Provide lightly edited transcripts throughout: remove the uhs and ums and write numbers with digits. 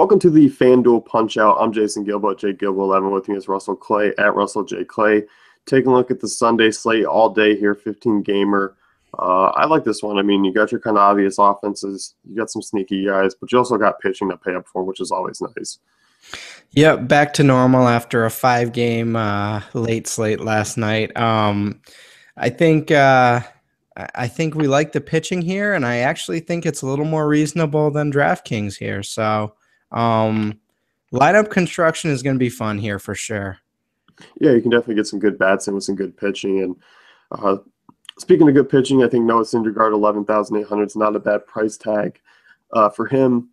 Welcome to the FanDuel Punch Out. I'm Jason Gilbo at JGilbo11. With me is Russell Clay at Russell J. Clay. Taking a look at the Sunday slate all day here, 15-gamer. I like this one. I mean, you got your kind of obvious offenses. You got some sneaky guys, but you also got pitching to pay up for, which is always nice. Yep, back to normal after a 5-game late slate last night. I think I think we like the pitching here, and I actually think it's a little more reasonable than DraftKings here. So lineup construction is going to be fun here for sure. Yeah, you can definitely get some good bats in with some good pitching. And speaking of good pitching, I think Noah Syndergaard, 11,800 is not a bad price tag for him.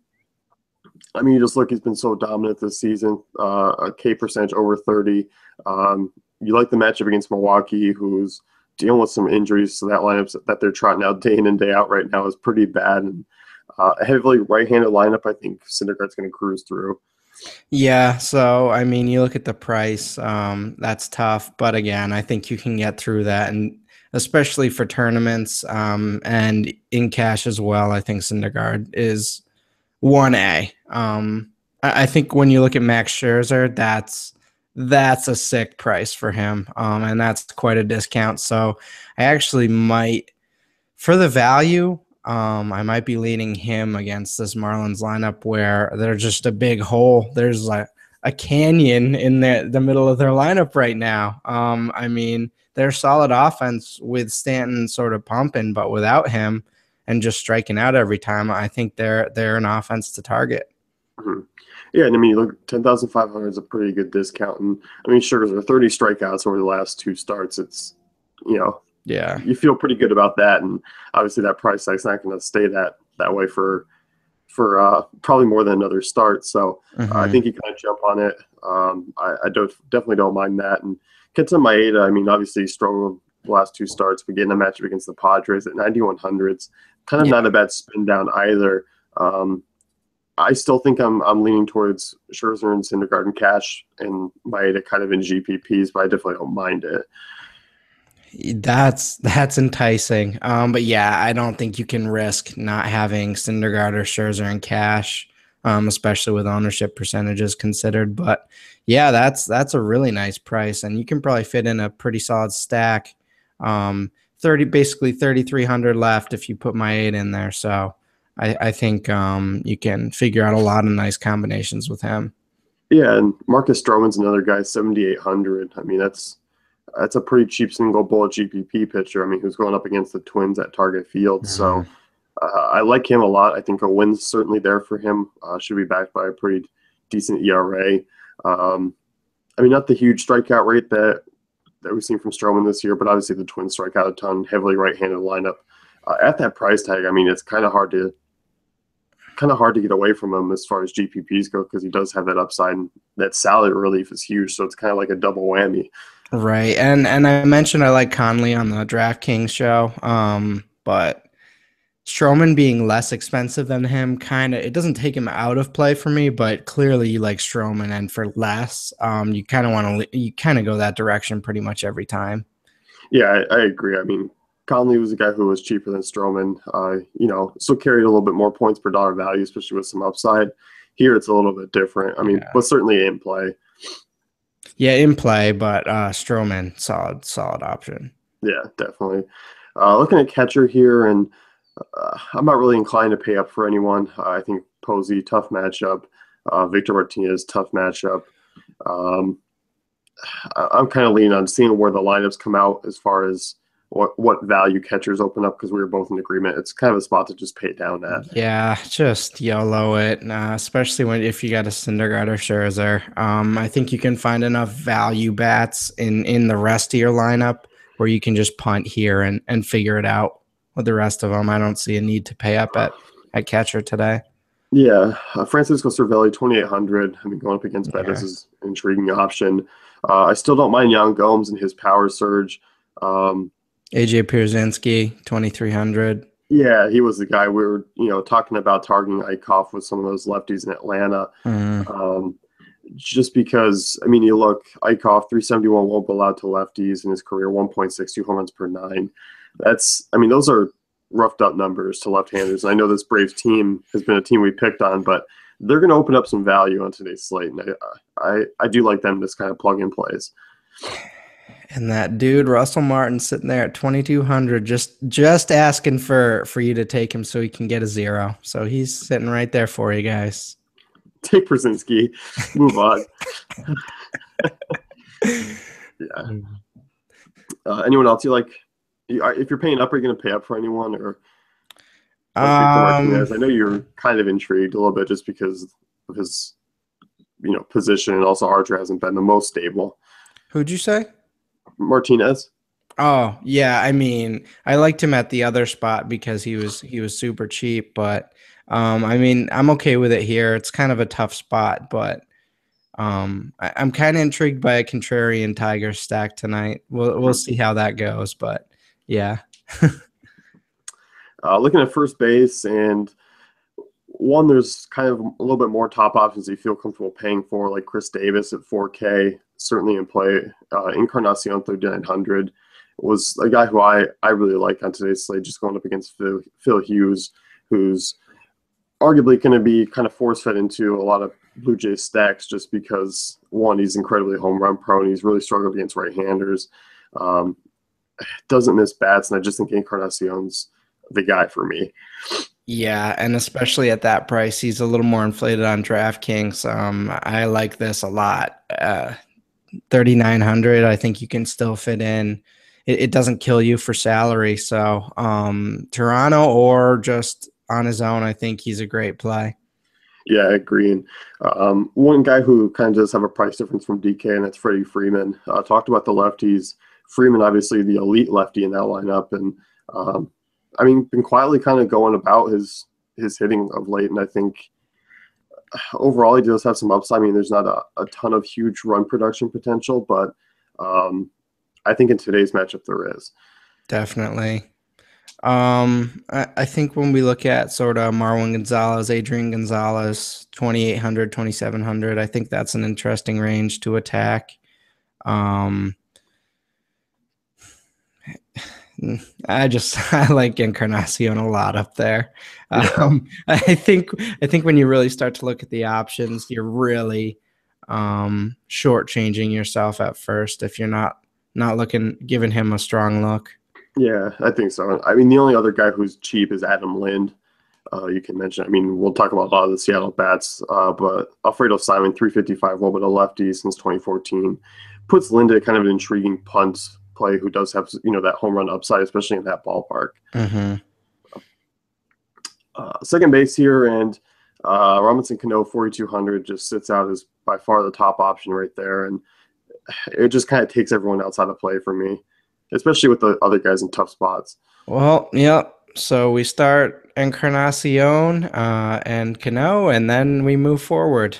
I mean, you just look, he's been so dominant this season, a K percentage over 30. You like the matchup against Milwaukee, who's dealing with some injuries, so that lineup that they're trotting out day in and day out right now is pretty bad. And a heavily right-handed lineup, I think Syndergaard's going to cruise through. Yeah, so I mean, you look at the price, that's tough. But again, I think you can get through that, and especially for tournaments and in cash as well. I think Syndergaard is 1A. I think when you look at Max Scherzer, that's a sick price for him, and that's quite a discount. So I actually might, for the value, I might be leaning him against this Marlins lineup where they're just a big hole. There's like a canyon in the middle of their lineup right now. I mean, they're solid offense with Stanton sort of pumping, but without him and just striking out every time, I think they're an offense to target. Mm-hmm. Yeah, and I mean, you look, 10,500 is a pretty good discount. And I mean, sure, there are 30 strikeouts over the last 2 starts. It's, yeah, you feel pretty good about that. And obviously that price tag's not going to stay that way for probably more than another start. So I think you kind of jump on it. I definitely don't mind that. And Kenta Maeda, I mean, obviously he struggled the last 2 starts, but getting a matchup against the Padres at 9,100s, kind of not a bad spin down either. I still think I'm leaning towards Scherzer and Syndergaard in cash and Maeda kind of in GPPs, but I definitely don't mind it. That's enticing. But yeah, I don't think you can risk not having Syndergaard or Scherzer in cash, especially with ownership percentages considered. But yeah, that's a really nice price, and you can probably fit in a pretty solid stack. Basically 3,300 left if you put Maeda in there. So I think you can figure out a lot of nice combinations with him. Yeah, and Marcus Stroman's another guy, 7,800. I mean, that's a pretty cheap single bullet GPP pitcher. I mean, who's going up against the Twins at Target Field. So I like him a lot. I think a win's certainly there for him. Should be backed by a pretty decent ERA. I mean, not the huge strikeout rate that we've seen from Stroman this year, but obviously the Twins strike out a ton, heavily right-handed lineup. At that price tag, I mean, it's kind of hard to get away from him as far as GPPs go, because he does have that upside, and that salary relief is huge. So it's kind of like a double whammy. Right. And I mentioned I like Conley on the DraftKings show, but Stroman being less expensive than him, it doesn't take him out of play for me, but clearly you like Stroman, and for less, you kind of go that direction pretty much every time. Yeah, I agree. I mean, Conley was a guy who was cheaper than Stroman, still carried a little bit more points per dollar value, especially with some upside. Here it's a little bit different. I mean, but certainly in play. Yeah, in play, but Stroman, solid option. Yeah, definitely. Looking at catcher here, and I'm not really inclined to pay up for anyone. I think Posey, tough matchup. Victor Martinez, tough matchup. I'm kind of leaning on seeing where the lineups come out as far as what value catchers open up, because we were both in agreement. It's kind of a spot to just pay down at. Yeah, just YOLO it, especially if you got a Syndergaard or Scherzer. I think you can find enough value bats in the rest of your lineup where you can just punt here and figure it out with the rest of them. I don't see a need to pay up at catcher today. Yeah, Francisco Cervelli, 2,800. I mean, going up against Bettis is an intriguing option. I still don't mind Yan Gomes and his power surge. AJ Pierzynski, 2,300. Yeah, he was the guy we were, talking about targeting Eichhoff with some of those lefties in Atlanta. Just because, I mean, you look, Eichhoff, 371 won't be allowed to lefties in his career, 1.62 home runs per 9. Those are roughed up numbers to left-handers. And I know this Braves team has been a team we picked on, but they're going to open up some value on today's slate, and I do like them as kind of plug-in plays. And that dude Russell Martin sitting there at 2,200, just asking for you to take him so he can get a 0. So he's sitting right there for you guys. Take Brzezinski, move on. Yeah. Anyone else you like? If you're paying up, are you going to pay up for anyone, or like Victor Martinez? I know you're kind of intrigued a little bit just because of his, position, and also Archer hasn't been the most stable. Who'd you say? Martinez. Oh yeah, I mean, I liked him at the other spot because he was super cheap, but I mean, I'm okay with it here. It's kind of a tough spot, but I'm kind of intrigued by a contrarian Tiger stack tonight. We'll see how that goes, but yeah. Looking at first base, and one, there's kind of a little bit more top options you feel comfortable paying for, like Chris Davis at 4K, certainly in play. Encarnacion 3,900 was a guy who I really like on today's slate, just going up against Phil Hughes, who's arguably going to be kind of force-fed into a lot of Blue Jays stacks just because, one, he's incredibly home run prone. He's really struggled against right-handers. Doesn't miss bats, and I just think Encarnacion's the guy for me. Yeah, and especially at that price, he's a little more inflated on DraftKings. I like this a lot. 3,900, I think you can still fit in. It doesn't kill you for salary. So Toronto or just on his own, I think he's a great play. Yeah, I agree. And one guy who kind of does have a price difference from DK, and that's Freddie Freeman. Talked about the lefties. Freeman, obviously the elite lefty in that lineup, and I mean, been quietly kind of going about his hitting of late, and I think overall he does have some upside. I mean, there's not a ton of huge run production potential, but I think in today's matchup there is. Definitely. I think when we look at sort of Marwin Gonzalez, Adrian Gonzalez, 2,800, 2,700, I think that's an interesting range to attack. I like Encarnacion a lot up there. Yeah. I think when you really start to look at the options, you're really shortchanging yourself at first if you're not giving him a strong look. Yeah, I think so. I mean, the only other guy who's cheap is Adam Lind. You can mention. I mean, we'll talk about a lot of the Seattle bats, but Alfredo Simon, 355, well, but a lefty since 2014, puts Lind at kind of an intriguing punt play who does have that home run upside, especially in that ballpark. Mm-hmm. Second base here, and Robinson Cano 4,200 just sits out as by far the top option right there, and it just kind of takes everyone else out of play for me, especially with the other guys in tough spots. Well, yep. So we start Encarnacion and Cano, and then we move forward.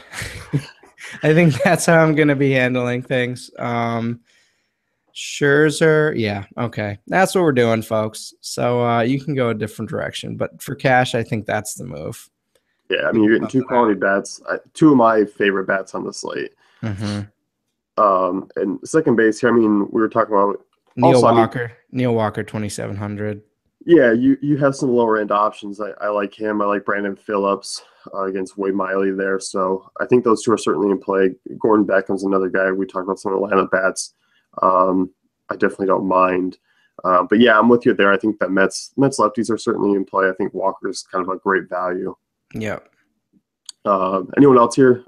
I think that's how I'm going to be handling things. Scherzer, yeah, okay. That's what we're doing, folks. So you can go a different direction. But for cash, I think that's the move. Yeah, I mean, you're getting two quality bats, two of my favorite bats on the slate. Mm-hmm. And second base here, I mean, we were talking about Neil Walker. Neil Walker, 2,700. Yeah, you have some lower end options. I like him. I like Brandon Phillips against Wade Miley there. So I think those two are certainly in play. Gordon Beckham's another guy. We talked about some Atlanta bats. I definitely don't mind. But yeah, I'm with you there. I think that Mets lefties are certainly in play. I think Walker's kind of a great value. Yep. Anyone else here?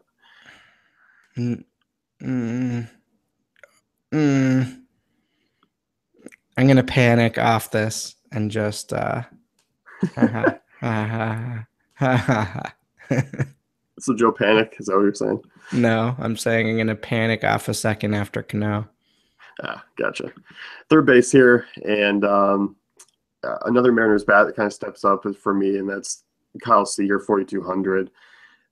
I'm gonna panic off this and just So Joe Panic, is that what you're saying? No, I'm saying I'm gonna panic off a second after Cano. Gotcha. Third base here, and another Mariners bat that kind of steps up for me, and that's Kyle Seager, 4,200.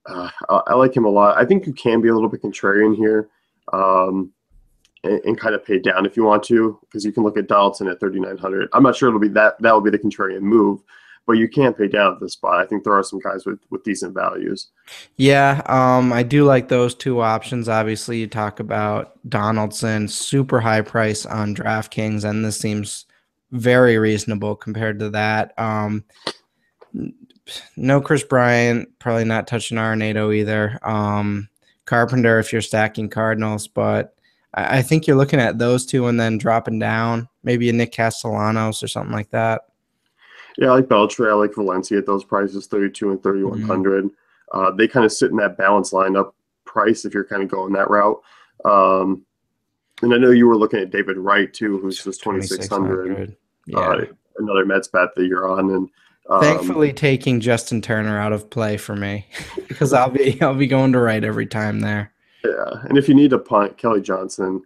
I like him a lot. I think you can be a little bit contrarian here, and kind of pay down if you want to, because you can look at Donaldson at 3,900. I'm not sure it'll be that will be the contrarian move, but you can pay down at this spot. I think there are some guys with decent values. Yeah, I do like those two options. Obviously, you talk about Donaldson, super high price on DraftKings, and this seems very reasonable compared to that. no Chris Bryant, probably not touching Arenado either. Carpenter if you're stacking Cardinals, but I think you're looking at those two and then dropping down, maybe a Nick Castellanos or something like that. Yeah, I like Beltre. I like Valencia at those prices, 32 and 3,100. They kind of sit in that balance lineup price if you're kind of going that route. And I know you were looking at David Wright too, who's just 2,600. Yeah. Another Mets bet that you're on, and thankfully taking Justin Turner out of play for me because I'll be going to Wright every time there. Yeah, and if you need to punt, Kelly Johnson,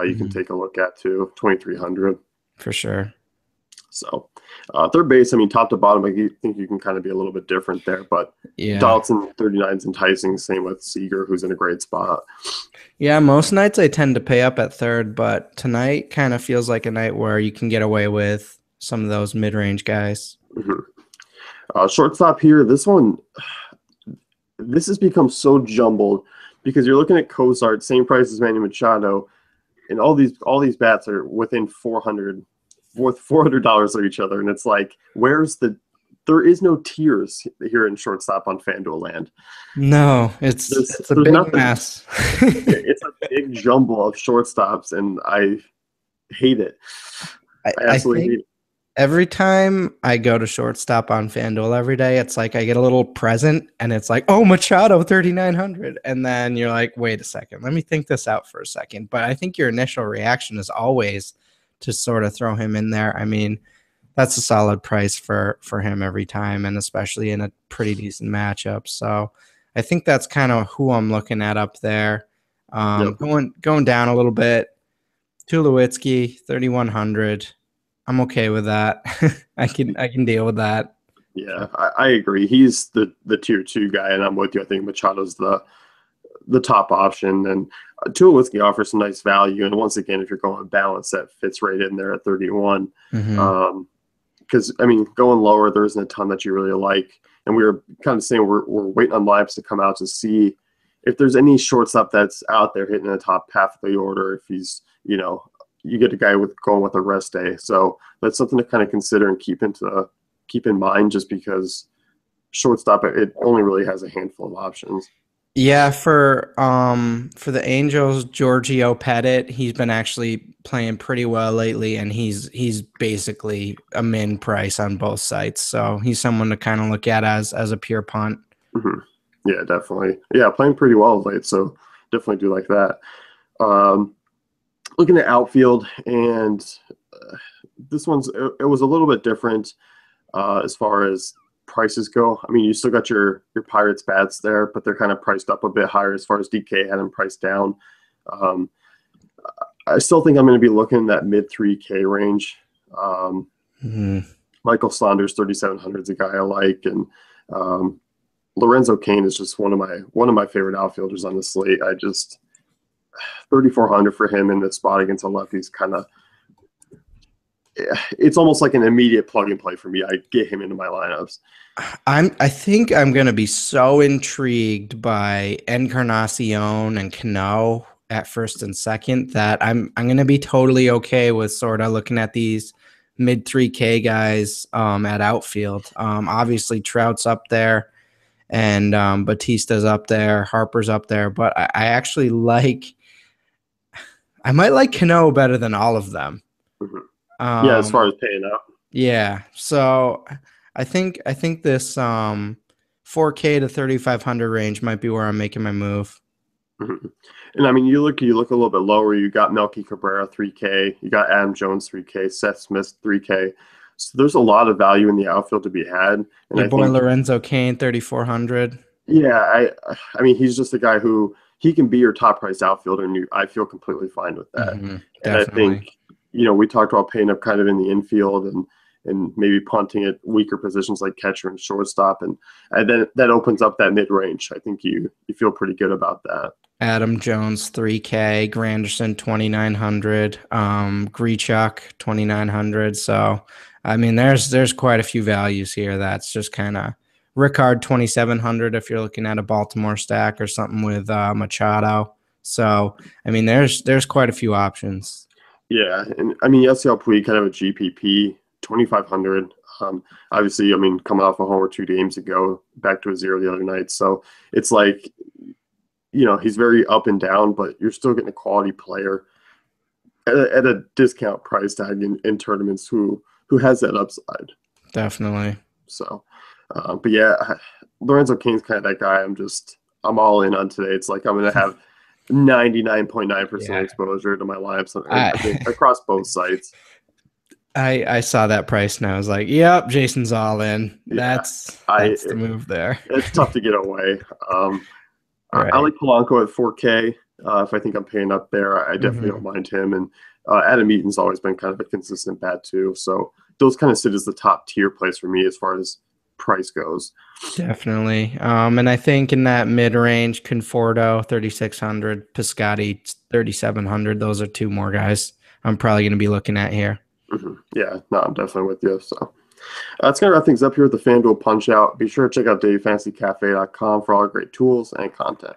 you can take a look at too, 2,300 for sure. So, third base, I mean, top to bottom, I think you can kind of be a little bit different there, but yeah, Donaldson 39 is enticing. Same with Seager, who's in a great spot. Yeah, most nights I tend to pay up at third, but tonight kind of feels like a night where you can get away with some of those mid-range guys. Shortstop here, this has become so jumbled because you're looking at Cozart, same price as Manny Machado, and all these bats are within $400 of each other, and it's like, there is no tiers here in shortstop on FanDuel land. No, it's a big mess. It's a big jumble of shortstops, and I hate it. I absolutely hate it. Every time I go to shortstop on FanDuel every day, it's like I get a little present, and it's like, oh, Machado 3,900, and then you're like, wait a second, let me think this out for a second. But I think your initial reaction is always to sort of throw him in there. I mean, that's a solid price for him every time, and especially in a pretty decent matchup. So I think that's kind of who I'm looking at up there. Going down a little bit, Tulowitzki 3,100. I'm okay with that. I can deal with that. Yeah, I agree. He's the tier 2 guy, and I'm with you. I think Machado's the top option, and Tulowitzki offers some nice value. And once again, if you're going balance, that fits right in there at 31. Because I mean, going lower, there isn't a ton that you really like. And we were kind of saying we're waiting on lineups to come out to see if there's any shortstop that's out there hitting the top half of the order. If he's, you get a guy going with a rest day. So that's something to kind of consider and keep in mind, just because shortstop, it only really has a handful of options. Yeah, for the Angels, Giorgio Pettit, he's been actually playing pretty well lately, and he's basically a min price on both sites. So he's someone to kind of look at as a pure punt. Yeah, definitely. Yeah, playing pretty well late, so definitely do like that. Looking at outfield, and this it was a little bit different as far as prices go. I mean, you still got your Pirates bats there, but they're kind of priced up a bit higher as far as DK had them priced down. I still think I'm going to be looking in that mid 3K range. Michael Saunders 3,700 is a guy I like, and Lorenzo Cain is just one of my favorite outfielders on the slate. 3,400 for him in this spot against a lefty is kind of, it's almost like an immediate plug and play for me. I get him into my lineups. I think I'm going to be so intrigued by Encarnacion and Cano at first and second that I'm going to be totally okay with sort of looking at these mid 3K guys at outfield. Obviously Trout's up there, and Batista's up there, Harper's up there, but I actually I might like Cano better than all of them. Yeah, as far as paying up. Yeah, so I think this 4K to 3,500 range might be where I'm making my move. And I mean, you look a little bit lower. You got Melky Cabrera 3K, you got Adam Jones 3K, Seth Smith 3K. So there's a lot of value in the outfield to be had. And your boy Lorenzo Cain 3,400. Yeah, I mean, he's just a guy who he can be your top price outfielder, and I feel completely fine with that. And I think, we talked about paying up kind of in the infield and maybe punting at weaker positions like catcher and shortstop, and then that opens up that mid range. I think you feel pretty good about that. Adam Jones 3K, Granderson 2,900, Grichuk 2,900. So I mean, there's quite a few values here. That's just kind of Rickard 2,700 if you're looking at a Baltimore stack or something with Machado. So I mean, there's quite a few options. Yeah, and I mean, Yasiel Puig kind of a GPP 2,500. Obviously, I mean, coming off a homer 2 games ago, back to a 0 the other night. So it's like, he's very up and down, but you're still getting a quality player at a discount price tag in tournaments who has that upside. Definitely. So, but yeah, Lorenzo King's kind of that guy. I'm all in on today. It's like I'm going to have 99.9% exposure to my lineups, I think, across both sites. I saw that price and I was like, yep, Jason's all in. That's the move there. It's tough to get away. Right. I like Polanco at 4K. If I think I'm paying up there, I definitely don't mind him. And Adam Eaton's always been kind of a consistent bat too. So those kind of sit as the top tier place for me as far as price goes. Definitely. And I think in that mid-range, Conforto, 3,600, Piscotty, 3,700. Those are two more guys I'm probably going to be looking at here. Mm-hmm. Yeah, no, I'm definitely with you. So that's going to wrap things up here with the FanDuel Punch Out. Be sure to check out dailyfantasycafe.com for all our great tools and content.